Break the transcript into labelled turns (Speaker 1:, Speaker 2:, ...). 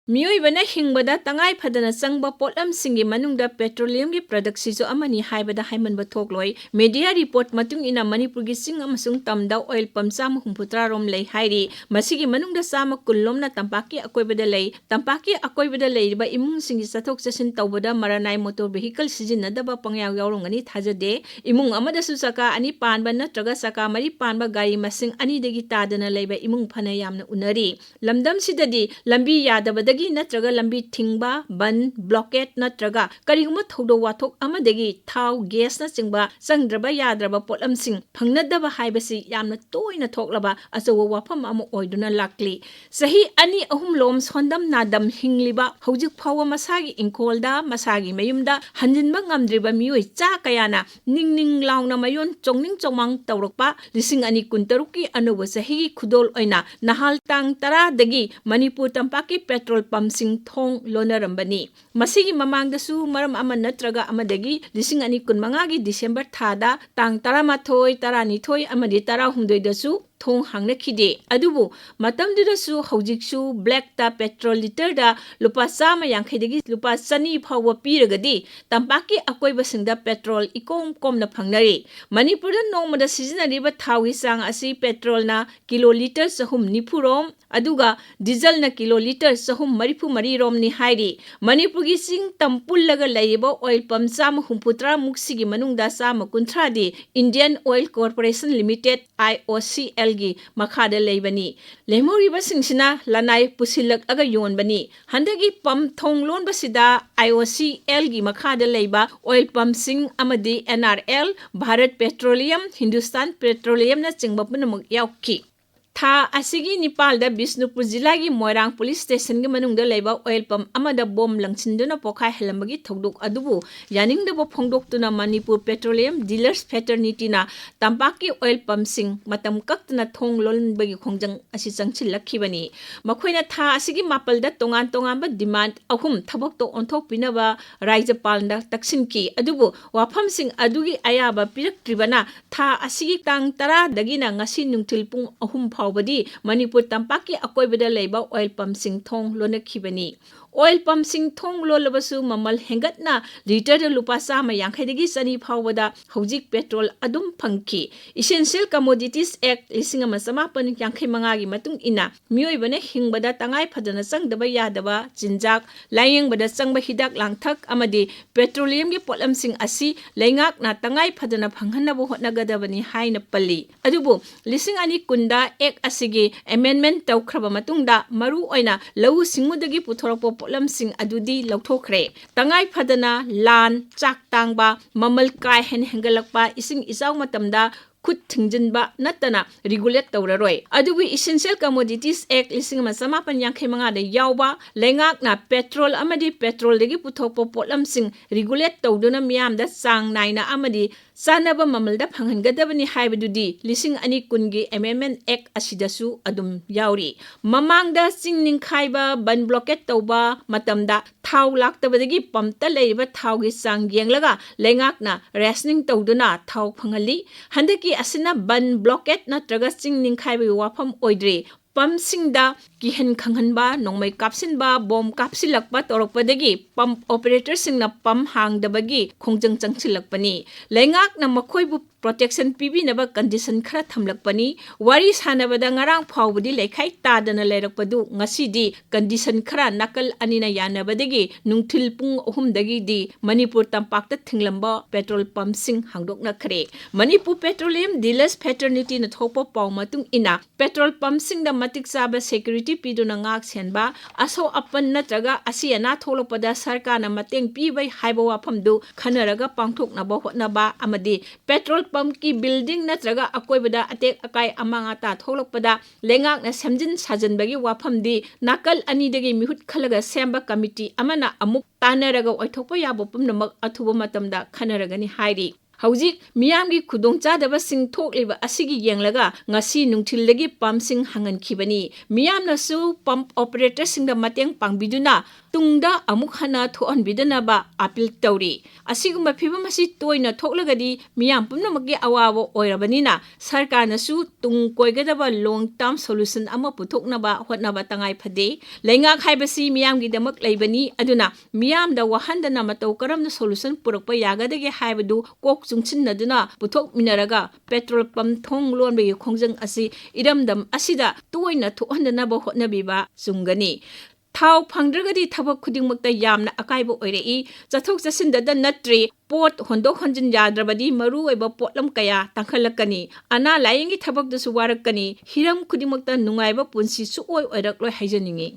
Speaker 1: मियोइबना हिंगबदा तंगाई Fadna चंगबा पोटलमसिंगी मनुंगदा पेट्रोलियमगी प्रोडक्टसिजो अमनी हाइबदा हाइमनबा थोकलोय media report मतुंग इना मणिपुरगी सिंग अमसुंग तमदा oil pump 163 रोम लै हाइरी मसिगी मनुंगदा साम कुल्लोमना तंपाकी अकोइबदा लै तंपाकी अकोइबदा लैरिबा इमुंगसिंगी चथोक चसिन तौबदा मरानाई मोटर व्हीकल सिजिनदबा पंगयाव यावरोंगनी थाजदे इमुंग अमदसु चका अनि पानबा नत्रगा चका मरी पानबा गाड़ी मसिंग अनिदगी तादना लैबा इमुंग फना यामना उनरी लमदम सिददी लंबी यादबदा नत्रगा लंबी थिंगबा बन ब्लॉकेट नत्रगा करिगुम थौदो वाथोक अमदगी थाव गैस न चिंगबा चंगद्रबा याद्रबा पोटलमसिंग फंगनदबा हाइबसि यामना तोइना थोकलबा अचौवा वाफम अम ओइदुना लाक्ली सही अनि अहुम लोम सोंदम नादम हिंगलिबा हौजिक फाव मसागी इंखोलदा मसागी मयुमदा हंजिनबा ngamdriba मियोइ चा कयाना निंगनिंग लाउना मयोन चोंगनिंग चोंमांग तौरकपा लिसिंग अनि कुंतरुकी अनुब सही खुदोल ओइना नहाल तांग 10 दगी मणिपुर तंपाकी पेट्रोल पंपसिंग थोंग लोनरंबनी मसिगी ममांगदसु मरम अमा नत्रगा अमदगी लिसिंग अनि कुनमंगागी डिसेंबर थादा तांग 13 12 अमदि 16 दसु थोंग हांगनखिदे अदुबु मतमदुदसु हौजिकसु ब्लैक ता पेट्रोल लीटर दा लुपा 150 लुपा 100 फाव पीरगदी तंपाकी अकोइबसिंगदा पेट्रोल इकोम कोमना फंगनरी मणिपुर नोमदा सिजनरिबा थावी सांग असि पेट्रोलना किलो लीटर 190 रोम अदुगा डीजल न किलो लीटर 134 रोम नि हाइरी मणिपुरगी सिंग तंपुल्लगा लैबा ऑयल पंप 163 मुक्सिगी मनुंगदा 130 दी Indian Oil Corporation Limited IOCL गी मखादा लैबनी लेमोरिबा सिंगसिना लनाई पुसिलक अगा योनबनी हंदगी पंप थोंग लोनबसिदा IOCL गी मखादा लैबा ऑयल पंप सिंग अमदी NRL Bharat petroleum Hindustan petroleum न चिंगबा पुनमक यावकी था असिगी निपालदा बिष्णुपुर जिलागी मोइरांग पुलिस स्टेशन के मनुंगदा लैबा ऑयल पंप अमदा बॉम लंगसिनदुना पोखाय हेलमबगी थौदुक अदुबु यानिंगदबो फोंगदोक्तुना मणिपुर पेट्रोलियम डीलर्स फेटर्निटीना तंपाकी ऑयल पंप सिंग मतम कक्तना थोंग लोनबगी खोंजंग असि चंगसिलखिबनी मखोइना था असिगी मापलदा तोंगान तोंगानबा डिमांड अहुम थबकतो ओंथोकपिनबा राज्यपालदा तक्सिनकी अदुबु वाफम सिंग अदुगी अयाबा पिरक्ट्रिबना था असिगी तांग 10 दगिना ngasi नुंगथिल पुंग अहुम फावबदी मणिपुर तंपाकी अकोइबदा लैबा ऑयल पंप सिंग थोंग लोनखिबनी ऑयल पंप सिंग थोंग लोलबसु ममल हेंगतना लीटर लुपा 150 चनी फावबदा हौजिक पेट्रोल अदुम फंगखी इसेंशियल कमोडिटीज एक्ट 1985 गी मतुंग इना मियोइबने हिंगबदा तंगाई फदना चंगदबा यादबा चिंजाक लायेंगबदा चंगबा हिदाक लांगथक अमदी पेट्रोलियम गी पोटलम सिंग असि लैंगाकना तंगाई फदना फंगहनबो होटनगदबनी हाइना पल्ली अदुबु 2010 एक्ट असिगी अमेंडमेंट तौख्रबा मतुंगदा मरु ओइना लौ सिंगुदगी पुथोरपो पोटलमसिंग अदुदी लौथोखरे तंगाई फदना लान चाक तांगबा ममल काय हेंगलकपा इसिंग इचाव मतमदा खुद थिंजनबा नतना रेगुलेट तौररोय अदुबु इसेंशियल कमोडिटीज एक्ट 1985 दा यावबा लैंगाकना पेट्रोल अमदी पेट्रोल दगी पुथोकपो पोटलमसिंग रेगुलेट तौदुना मियामदा चांग नाइना अमदी चानबा ममलदा फंगनगदबनी हाइबदुदी 2010 गी अमेंडमेंट एक्ट असिदसु अदुम यावरी ममांगदा चिंग निंखाइबा बन ब्लॉकेट तौबा मतमदा थाव लाक्तबदगी पंपता लैबा थावगी चांग येंगलगा लैंगाकना रेशनिंग तौदुना थाव फंगली हंदकी असना बन ब्लॉकेट नत्रगा चिंग निंखाइबा वाफम ओइद्री पंपसिंगदा किहन खंगहनबा नोंमै कापसिनबा बॉम कापसिलकपा तौरकपदगी पंप ऑपरेटर सिंगना पंप हांगदबगी खोंजंग चंगसिलकपनी लैंगाकना मखोइबु प्रोटेक्शन पीबीनबा कंडीशन खरा थमलकपनी वारी सानबदा ngarang फावबदी लेखाइ तादना लेरकपदु ngasiदी कंडीशन खरा नकल अनिना यानबदगी नुंगथिल पुंग अहुमदगी दी मणिपुर तंपाकता थिंगलंबा पेट्रोल पंप सिंग हांगदोकनखरे मणिपुर पेट्रोलियम डीलर्स फेटर्निटी न थोपो पाव मतुंग इना पेट्रोल पंप सिंग दा मतिक चाबा सिक्योरिटी पीदुना ngak senba असो अपन नत्रगा असि अना थोलपदा सरकारना मतेंग पीबै हाइबो वाफमदु खनरगा पांगथोकनबा होटनबा अमदी पेट्रोल पंप की बिल्डिंग नत्रगा अकोइबदा अटेक अकाई अमांगाता थोलपदा लेंगाकना सेमजिन साजनबगी वाफमदी नाकल अनिदगी मिहुत खलगा सेंबा कमिटी अमना अमुक तानरगा ओइथोपो याबो पुमनमक अथुबो मतमदा खनरगनी हाइरी ꯍꯧꯖꯤꯛ ꯃꯤꯌꯥꯝꯒꯤ ꯈꯨꯗꯣꯡꯆꯥꯗꯕꯁꯤꯡ ꯊꯣꯛꯂꯤꯕ ꯑꯁꯤꯒꯤ ꯌꯦꯡꯂꯒ ꯉꯁꯤ ꯅꯨꯡꯊꯤꯜꯗꯒꯤ ꯄꯝꯞꯁꯤꯡ ꯍꯥꯡꯍꯟꯈꯤꯕꯅꯤ꯫ ꯃꯤꯌꯥꯝꯅꯁꯨ ꯄꯝꯞ ꯑꯣꯄꯔꯦꯇꯔꯁꯤꯡꯗ ꯃꯇꯦꯡ ꯄꯥꯡꯕꯤꯗꯨꯅ ꯇꯨꯡꯗ ꯑꯃꯨꯛ ꯍꯟꯅ ꯊꯣꯛꯍꯟꯕꯤꯗꯅꯕ ꯑꯄꯤꯜ ꯇꯧꯔꯤ꯫ ꯑꯁꯤꯒꯨꯝꯕ ꯐꯤꯚꯝ ꯑꯁꯤ ꯇꯣꯏꯅ ꯊꯣꯛꯂꯒꯗꯤ ꯃꯤꯌꯥꯝ ꯄꯨꯝꯅꯃꯛꯀꯤ ꯑꯋꯥꯕ ꯑꯣꯏꯔꯕꯅꯤꯅ ꯁꯔꯀꯥꯔꯅꯁꯨ ꯇꯨꯡ ꯀꯣꯏꯒꯗꯕ ꯂꯣꯡ ꯇꯔꯝ ꯁꯣꯂꯨꯁꯟ ꯑꯃ ꯄꯨꯊꯣꯛꯅꯕ ꯍꯣꯠꯅꯕ ꯇꯉꯥꯏ ꯐꯗꯦ꯫ ꯂꯩꯉꯥꯛ ꯍꯥꯏꯕꯁꯤ ꯃꯤꯌꯥꯝꯒꯤꯗꯃꯛ ꯂꯩꯕꯅꯤ, ꯑꯗꯨꯅ ꯃꯤꯌꯥꯝꯗ ꯋꯥꯍꯟꯗꯅ ꯃꯇꯧ ꯀꯔꯝꯅ ꯁꯣꯂꯨꯁꯟ ꯄꯨꯔꯛꯄ ꯌꯥꯒꯗꯒꯦ ꯍꯥꯏꯕꯗꯨ ꯀꯣꯛ ꯆꯨꯡꯁꯤꯟꯅꯗꯨꯅ ꯄꯨꯊꯣꯛꯃꯤꯟꯅꯔꯒ ꯄꯦꯇ꯭ꯔꯣꯜ ꯄꯝꯞ ꯊꯣꯡ ꯂꯣꯟꯕꯒꯤ ꯈꯣꯡꯖꯪ ꯑꯁꯤ ꯏꯔꯝꯗꯝ ꯑꯁꯤꯗ ꯇꯣꯏꯅ ꯊꯣꯛꯍꯟꯗꯅꯕ ꯍꯣꯠꯅꯕꯤꯕ ꯆꯨꯝꯒꯅꯤ꯫ ꯊꯥꯎ ꯐꯪꯗ꯭ꯔꯒꯗꯤ ꯊꯕꯛ ꯈꯨꯗꯤꯡꯃꯛꯇ ꯌꯥꯝꯅ ꯑꯀꯥꯏꯕ ꯑꯣꯏꯔꯛꯏ꯫ ꯆꯠꯊꯣꯛ ꯆꯠꯁꯤꯟꯗꯇ ꯅꯠꯇ꯭ꯔꯤ, ꯄꯣꯠ ꯍꯣꯟꯗꯣꯛ ꯍꯣꯟꯖꯤꯟ ꯌꯥꯗ꯭ꯔꯕꯗꯤ ꯃꯔꯨꯑꯣꯏꯕ ꯄꯣꯠꯂꯝ ꯀꯌꯥ ꯇꯥꯡꯈꯠꯂꯛꯀꯅꯤ꯫ ꯑꯅꯥ ꯂꯥꯏꯌꯦꯡꯒꯤ ꯊꯕꯛꯇꯁꯨ ꯋꯥꯔꯛꯀꯅꯤ꯫ ꯍꯤꯔꯝ ꯈꯨꯗꯤꯡꯃꯛꯇ ꯅꯨꯡꯉꯥꯏꯕ ꯄꯨꯟꯁꯤ ꯁꯨꯛꯑꯣꯏ ꯑꯣꯏꯔꯛꯂꯣꯏ ꯍꯥꯏꯖꯅꯤꯡꯏ꯫